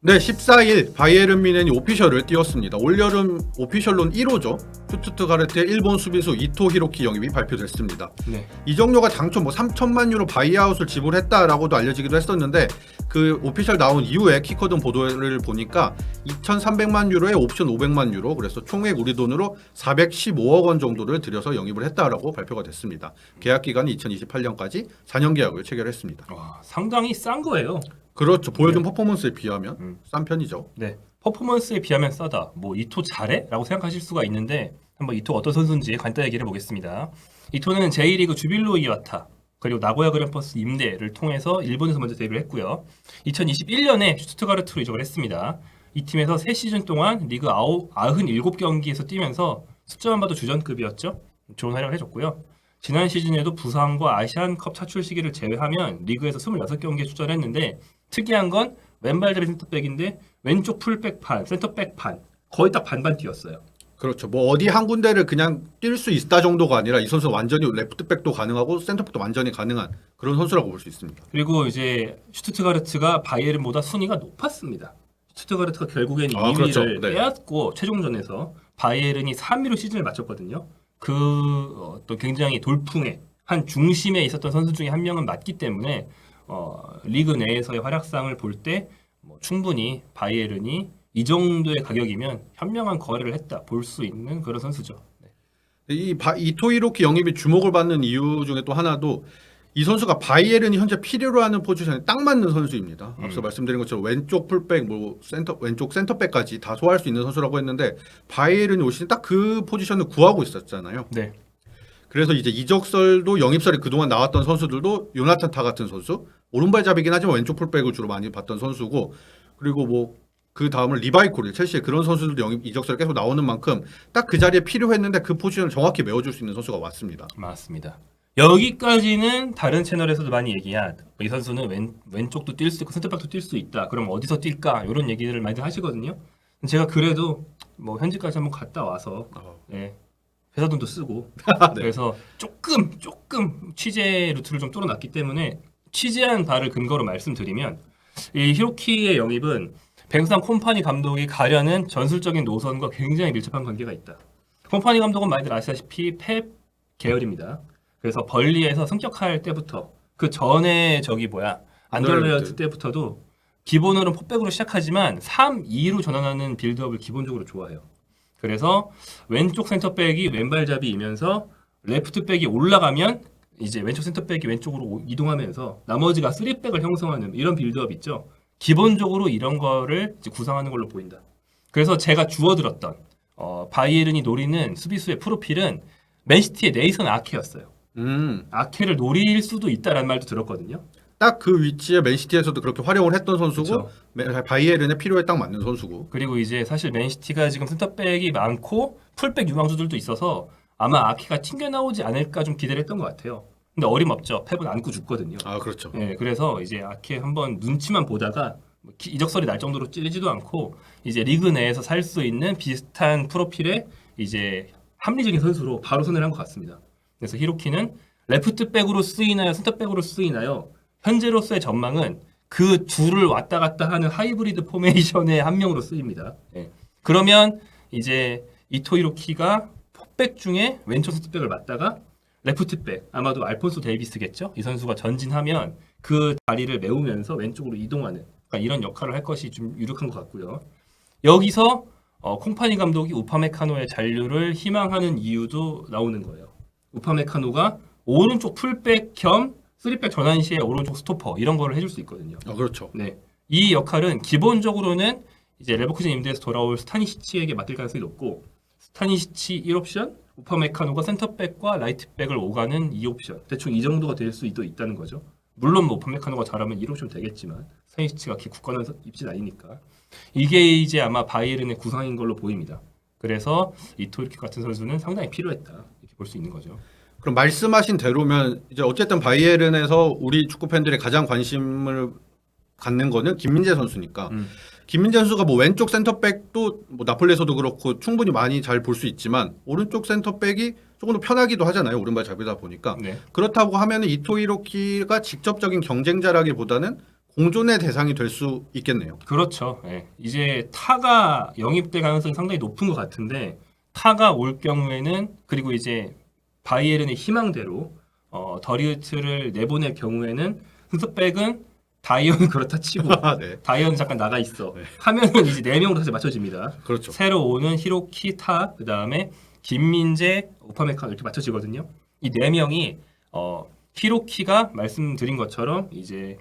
네, 14일 바이에른 뮌헨이 오피셜을 띄웠습니다. 올여름 오피셜론 1호죠. 슈투트가르트의 일본 수비수 이토 히로키 영입이 발표됐습니다. 네. 이정료가 당초 3천만 유로 바이아웃을 지불했다라고도 알려지기도 했었는데 그 오피셜 나온 이후에 키커든 보도를 보니까 2,300만 유로에 옵션 500만 유로, 그래서 총액 우리 돈으로 415억 원 정도를 들여서 영입을 했다라고 발표가 됐습니다. 계약 기간이 2028년까지 4년 계약을 체결했습니다. 와, 상당히 싼 거예요. 그렇죠. 보여준 퍼포먼스에 비하면 싼 편이죠. 네. 퍼포먼스에 비하면 싸다. 뭐 이토 잘해? 라고 생각하실 수가 있는데 한번 이토 어떤 선수인지 간단히 얘기를 해보겠습니다. 이토는 J리그 주빌로 이와타 그리고 나고야 그랜퍼스 임대를 통해서 일본에서 먼저 데뷔를 했고요. 2021년에 슈투트가르트로 이적을 했습니다. 이 팀에서 3시즌 동안 리그 97경기에서 뛰면서 숫자만 봐도 주전급이었죠. 좋은 활약을 해줬고요. 지난 시즌에도 부상과 아시안컵 차출 시기를 제외하면 리그에서 26경기에 출전했는데 특이한 건 왼발잡이 센터백인데 왼쪽 풀백 반, 센터백 반 거의 딱 반반 뛰었어요. 그렇죠. 뭐 어디 한 군데를 그냥 뛸 수 있다 정도가 아니라 이 선수는 완전히 레프트백도 가능하고 센터백도 완전히 가능한 그런 선수라고 볼 수 있습니다. 그리고 이제 슈투트가르트가 바이에른보다 순위가 높았습니다. 슈투트가르트가 결국엔 2위를 그렇죠. 네. 빼앗고 최종전에서 바이에른이 3위로 시즌을 마쳤거든요. 그 또 굉장히 돌풍의 한 중심에 있었던 선수 중에 한 명은 맞기 때문에 리그 내에서의 활약상을 볼 때 충분히 바이에른이 이 정도의 가격이면 현명한 거래를 했다 볼 수 있는 그런 선수죠. 네. 이토 히로키 영입이 주목을 받는 이유 중에 또 하나도 이 선수가 바이에른이 현재 필요로 하는 포지션에 딱 맞는 선수입니다. 앞서 말씀드린 것처럼 왼쪽 풀백, 왼쪽 센터백까지 다 소화할 수 있는 선수라고 했는데 바이에른이 올 시즌 딱 그 포지션을 구하고 있었잖아요. 네. 그래서 이제 이적설도 영입설이 그동안 나왔던 선수들도 요나탄 타 같은 선수, 오른발잡이긴 하지만 왼쪽 풀백을 주로 많이 봤던 선수고, 그리고 뭐 그 다음은 리바이 코릴, 첼시의 그런 선수들도 영입 이적설이 계속 나오는 만큼 딱 그 자리에 필요했는데 그 포지션을 정확히 메워줄 수 있는 선수가 왔습니다. 맞습니다. 여기까지는 다른 채널에서도 많이 얘기한 이 선수는 왼쪽도 뛸 수 있고 센터백도 뛸 수 있다. 그럼 어디서 뛸까? 이런 얘기를 많이 하시거든요. 제가 그래도 뭐 현지까지 한번 갔다 와서 네, 회사 돈도 쓰고 네. 그래서 조금 취재 루트를 좀 뚫어놨기 때문에 취재한 바를 근거로 말씀드리면 이 히로키의 영입은 뱅상 콤파니 감독이 가려는 전술적인 노선과 굉장히 밀접한 관계가 있다. 콤파니 감독은 많이들 아시다시피 펩 계열입니다. 그래서 벌리에서 승격할 때부터 그 전에 안델레르트 때부터도 기본으로는 포백으로 시작하지만 3-2로 전환하는 빌드업을 기본적으로 좋아해요. 그래서 왼쪽 센터백이 왼발잡이이면서 레프트백이 올라가면 이제 왼쪽 센터백이 왼쪽으로 이동하면서 나머지가 3백을 형성하는 이런 빌드업 있죠. 기본적으로 이런 거를 이제 구상하는 걸로 보인다. 그래서 제가 주워들었던 바이에른이 노리는 수비수의 프로필은 맨시티의 네이선 아케였어요. 아케를 노릴 수도 있다라는 말도 들었거든요. 딱 그 위치에 맨시티에서도 그렇게 활용을 했던 선수고, 그쵸. 바이에른의 필요에 딱 맞는 선수고. 그리고 이제 사실 맨시티가 지금 센터백이 많고 풀백 유망주들도 있어서 아마 아케가 튕겨 나오지 않을까 좀 기대를 했던 것 같아요. 근데 어림없죠. 펩은 안고 죽거든요. 아, 그렇죠. 네, 그래서 이제 아케 한번 눈치만 보다가 이적설이 날 정도로 찌르지도 않고 이제 리그 내에서 살 수 있는 비슷한 프로필의 이제 합리적인 선수로 바로 선을 한 것 같습니다. 그래서 히로키는 레프트백으로 쓰이나요, 센터백으로 쓰이나요? 현재로서의 전망은 그 둘을 왔다 갔다 하는 하이브리드 포메이션의 한 명으로 쓰입니다. 네. 그러면 이제 이토 히로키가 포백 중에 왼쪽 센터백을 맡다가 레프트백, 아마도 알폰소 데이비스겠죠? 이 선수가 전진하면 그 자리를 메우면서 왼쪽으로 이동하는 그러니까 이런 역할을 할 것이 좀 유력한 것 같고요. 여기서 콩파니 감독이 우파메카노의 잔류를 희망하는 이유도 나오는 거예요. 우파메카노가 오른쪽 풀백 겸 3백 전환 시에 오른쪽 스토퍼 이런 거를 해줄 수 있거든요. 그렇죠. 네, 이 역할은 기본적으로는 이제 레버쿠젠 임대에서 돌아올 스타니시치에게 맡길 가능성이 높고 스타니시치 1옵션, 우파메카노가 센터백과 라이트백을 오가는 2옵션 대충 이 정도가 될 수도 있다는 거죠. 물론 뭐 우파메카노가 잘하면 1옵션 되겠지만 스타니시치가 굳건한 입진 아니니까 이게 이제 아마 바이에른의 구상인 걸로 보입니다. 그래서 이토 히로키 같은 선수는 상당히 필요했다 이렇게 볼 수 있는 거죠. 그럼 말씀하신 대로면 이제 어쨌든 바이에른에서 우리 축구 팬들이 가장 관심을 갖는 거는 김민재 선수니까 김민재 선수가 뭐 왼쪽 센터백도 뭐 나폴리에서도 그렇고 충분히 많이 잘 볼 수 있지만 오른쪽 센터백이 조금 더 편하기도 하잖아요. 오른발잡이다 보니까. 네. 그렇다고 하면 이토 히로키가 직접적인 경쟁자라기보다는 공존의 대상이 될 수 있겠네요. 그렇죠. 예. 이제 타가 영입될 가능성이 상당히 높은 것 같은데 타가 올 경우에는 그리고 이제 바이에른의 희망대로 더리우트를 내보낼 경우에는 hunchback은 다이언은 그렇다 치고 네. 다이언은 잠깐 나가 있어 네. 하면은 이제 4명으로 다시 맞춰집니다. 그렇죠. 새로 오는 히로키 타 그다음에 김민재 오파메카노 이렇게 맞춰지거든요. 이 4명이 히로키가 말씀드린 것처럼 이제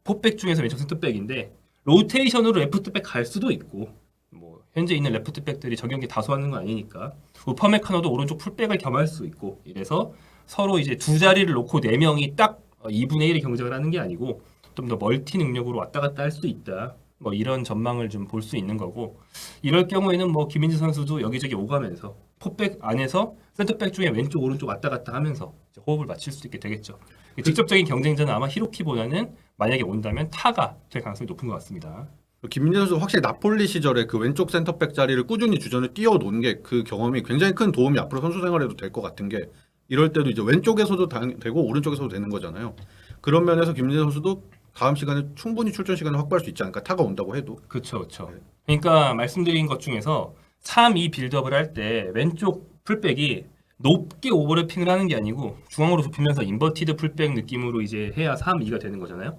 포백 중에서 왼쪽 센터백인데 로테이션으로 레프트백 갈 수도 있고 뭐 현재 있는 레프트백들이 적용기 다수하는 건 아니니까 우파메카노도 오른쪽 풀백을 겸할 수 있고 이래서 서로 이제 두 자리를 놓고 4명이 딱 2분의 1의 경쟁을 하는 게 아니고 좀 더 멀티 능력으로 왔다 갔다 할 수 있다. 뭐 이런 전망을 좀 볼 수 있는 거고 이럴 경우에는 뭐 김민재 선수도 여기저기 오가면서 포백 안에서 센터백 중에 왼쪽 오른쪽 왔다 갔다 하면서 이제 호흡을 맞출 수 있게 되겠죠. 직접적인 경쟁자는 아마 히로키보다는 만약에 온다면 타가 될 가능성이 높은 것 같습니다. 김민재 선수 확실히 나폴리 시절에 그 왼쪽 센터백 자리를 꾸준히 주전을 띄워놓은 게 그 경험이 굉장히 큰 도움이 앞으로 선수 생활에도 될 것 같은 게 이럴 때도 이제 왼쪽에서도 되고 오른쪽에서도 되는 거잖아요. 그런 면에서 김민재 선수도 다음 시간에 충분히 출전 시간을 확보할 수 있지 않을까 타가 온다고 해도. 그렇죠, 그렇죠. 그러니까 말씀드린 것 중에서 3-2 빌드업을 할 때 왼쪽 풀백이 높게 오버래핑을 하는 게 아니고 중앙으로 좁히면서 인버티드 풀백 느낌으로 이제 해야 3-2가 되는 거잖아요.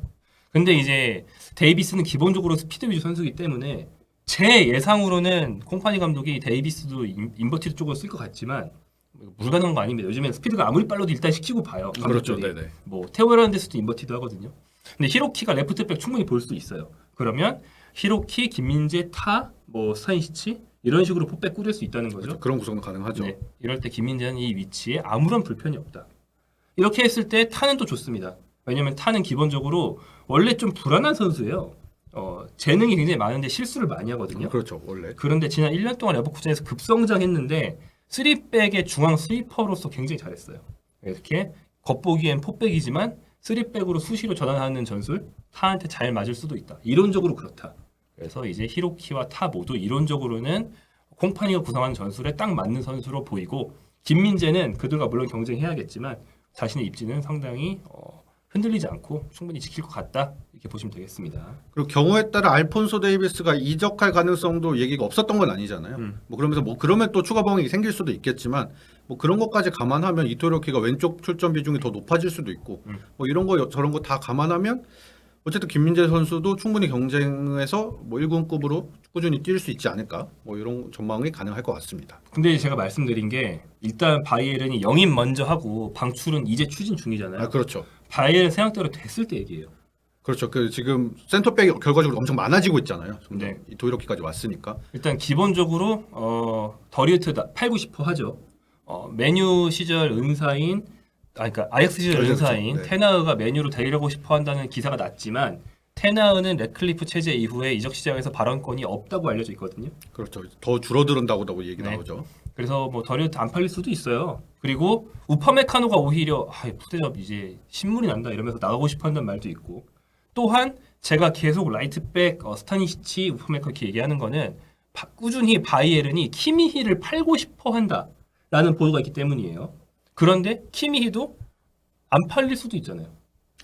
근데 이제 데이비스는 기본적으로 스피드 위주 선수이기 때문에 제 예상으로는 콩파니 감독이 데이비스도 인버티드 쪽으로 쓸 것 같지만 불가능한 거 아닙니다. 요즘엔 스피드가 아무리 빨라도 일단 시키고 봐요. 그렇죠. 감독들이. 네네. 뭐 테오 헤르난데스도 인버티드 하거든요. 근데 히로키가 레프트백 충분히 볼 수 있어요. 그러면 히로키, 김민재, 타, 뭐 스타인시치 이런 식으로 포백 꾸릴 수 있다는 거죠. 그렇죠. 그런 구성도 가능하죠. 네, 이럴 때 김민재는 이 위치에 아무런 불편이 없다. 이렇게 했을 때 타는 또 좋습니다. 왜냐면 타는 기본적으로 원래 좀 불안한 선수예요. 재능이 굉장히 많은데 실수를 많이 하거든요. 그렇죠. 원래. 그런데 지난 1년 동안 레버쿠젠에서 급성장했는데 3백의 중앙 스위퍼로서 굉장히 잘했어요. 이렇게 겉보기엔 포백이지만 3백으로 수시로 전환하는 전술 타한테 잘 맞을 수도 있다. 이론적으로 그렇다. 그래서 이제 히로키와 타 모두 이론적으로는 콩파니가 구성하는 전술에 딱 맞는 선수로 보이고 김민재는 그들과 물론 경쟁해야겠지만 자신의 입지는 상당히 흔들리지 않고 충분히 지킬 것 같다. 이렇게 보시면 되겠습니다. 그리고 경우에 따라 알폰소 데이비스가 이적할 가능성도 얘기가 없었던 건 아니잖아요. 뭐 그러면서 뭐 그러면 또 추가 방황이 생길 수도 있겠지만 뭐 그런 것까지 감안하면 이토리오키가 왼쪽 출전 비중이 더 높아질 수도 있고 뭐 이런 거 저런 거 다 감안하면 어쨌든 김민재 선수도 충분히 경쟁에서 뭐 1군급으로 꾸준히 뛸 수 있지 않을까 뭐 이런 전망이 가능할 것 같습니다. 근데 제가 말씀드린 게 일단 바이에른이 영입 먼저 하고 방출은 이제 추진 중이잖아요. 아 그렇죠. 바이에른 생각대로 됐을 때 얘기예요. 그렇죠. 그 지금 센터백이 결과적으로 엄청 많아지고 있잖아요. 네. 이토리오키까지 왔으니까. 일단 기본적으로 더리우트 팔고 싶어 하죠. 메뉴 시절 은사인 그러니까 아약스 시절 그렇죠. 은사인 네. 테나흐가 메뉴로 데리려고 싶어 한다는 기사가 났지만 테나흐는 레클리프 체제 이후에 이적 시장에서 발언권이 없다고 알려져 있거든요. 그렇죠. 더 줄어든다고 얘기 네. 나오죠. 그래서 뭐 더리우트 안 팔릴 수도 있어요. 그리고 우파메카노가 오히려 푸대접 이제 신물이 난다 이러면서 나가고 싶어 한다는 말도 있고 또한 제가 계속 라이트백 스타니시치 우파메카노 이렇게 얘기하는 거는 꾸준히 바이에른이 키미히를 팔고 싶어 한다라는 보도가 있기 때문이에요. 그런데 키미히도 안 팔릴 수도 있잖아요.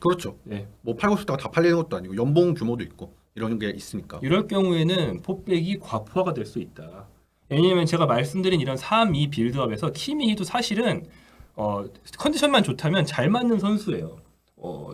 그렇죠. 네. 뭐 팔고 싶다가 다 팔리는 것도 아니고 연봉 규모도 있고 이런 게 있으니까. 이럴 경우에는 포백이 과포화가 될 수 있다. 왜냐하면 제가 말씀드린 이런 3-2 빌드업에서 키미히도 사실은 컨디션만 좋다면 잘 맞는 선수예요.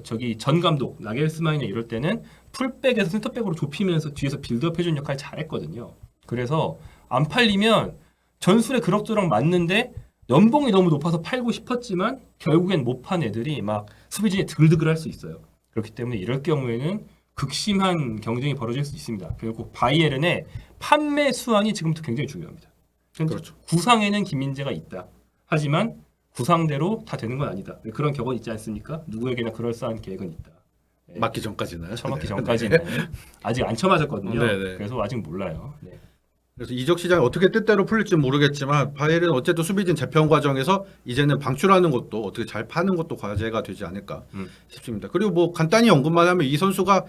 저기 전 감독 나겔스마이나 이럴 때는 풀백에서 센터백으로 좁히면서 뒤에서 빌드업 해준 역할 잘했거든요. 그래서 안 팔리면 전술에 그럭저럭 맞는데 연봉이 너무 높아서 팔고 싶었지만 결국엔 못 판 애들이 막 수비진에 드글드글 할 수 있어요. 그렇기 때문에 이럴 경우에는 극심한 경쟁이 벌어질 수 있습니다. 결국 바이에른의 판매 수완이 지금부터 굉장히 중요합니다. 그렇죠. 구상에는 김민재가 있다. 하지만 구상대로 다 되는 건 아니다. 그런 격언 있지 않습니까? 누구에게나 그럴싸한 계획은 있다. 네. 맞기 전까지는. 처맞기 네. 전까지는 아직 안 처맞았거든요. 네네. 그래서 아직 몰라요. 네. 그래서 이적 시장이 어떻게 뜻대로 풀릴지 모르겠지만 바이에른 어쨌든 수비진 재편 과정에서 이제는 방출하는 것도 어떻게 잘 파는 것도 과제가 되지 않을까 싶습니다. 그리고 뭐 간단히 언급만 하면 이 선수가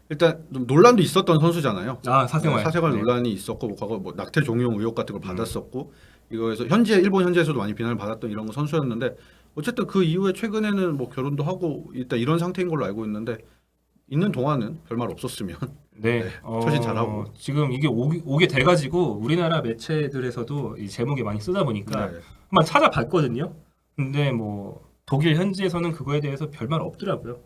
일단 좀 논란도 있었던 선수잖아요. 사생활. 사생활 네. 논란이 있었고 뭐 과거 뭐 낙태 종용 의혹 같은 걸 받았었고 이거에서 일본 현지에서도 많이 비난을 받았던 이런 선수였는데 어쨌든 그 이후에 최근에는 뭐 결혼도 하고 일단 이런 상태인 걸로 알고 있는데 있는 동안은 별말 없었으면 네, 네, 처신 잘하고. 지금 이게 오게 돼가지고 우리나라 매체들에서도 이 제목에 많이 쓰다 보니까 네. 한번 찾아봤거든요. 근데 뭐 독일 현지에서는 그거에 대해서 별말 없더라고요.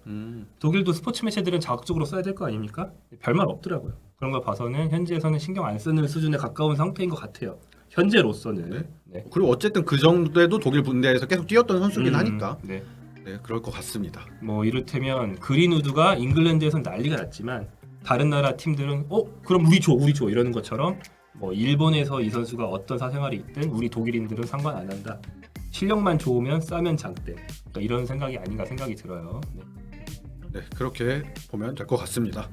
독일도 스포츠 매체들은 자극적으로 써야 될 거 아닙니까? 별말 없더라고요. 그런 걸 봐서는 현지에서는 신경 안 쓰는 수준에 가까운 상태인 것 같아요. 현재로서는. 네. 네. 그리고 어쨌든 그 정도에도 독일 분대에서 계속 뛰었던 선수긴 하니까 네. 네, 그럴 것 같습니다. 뭐 이를테면 그린우드가 잉글랜드에서는 난리가 났지만 다른 나라 팀들은 그럼 우리 줘 이러는 것처럼 뭐 일본에서 이 선수가 어떤 사생활이 있든 우리 독일인들은 상관 안 한다. 실력만 좋으면 싸면 장대. 그러니까 이런 생각이 아닌가 생각이 들어요. 네. 네, 그렇게 보면 될 것 같습니다.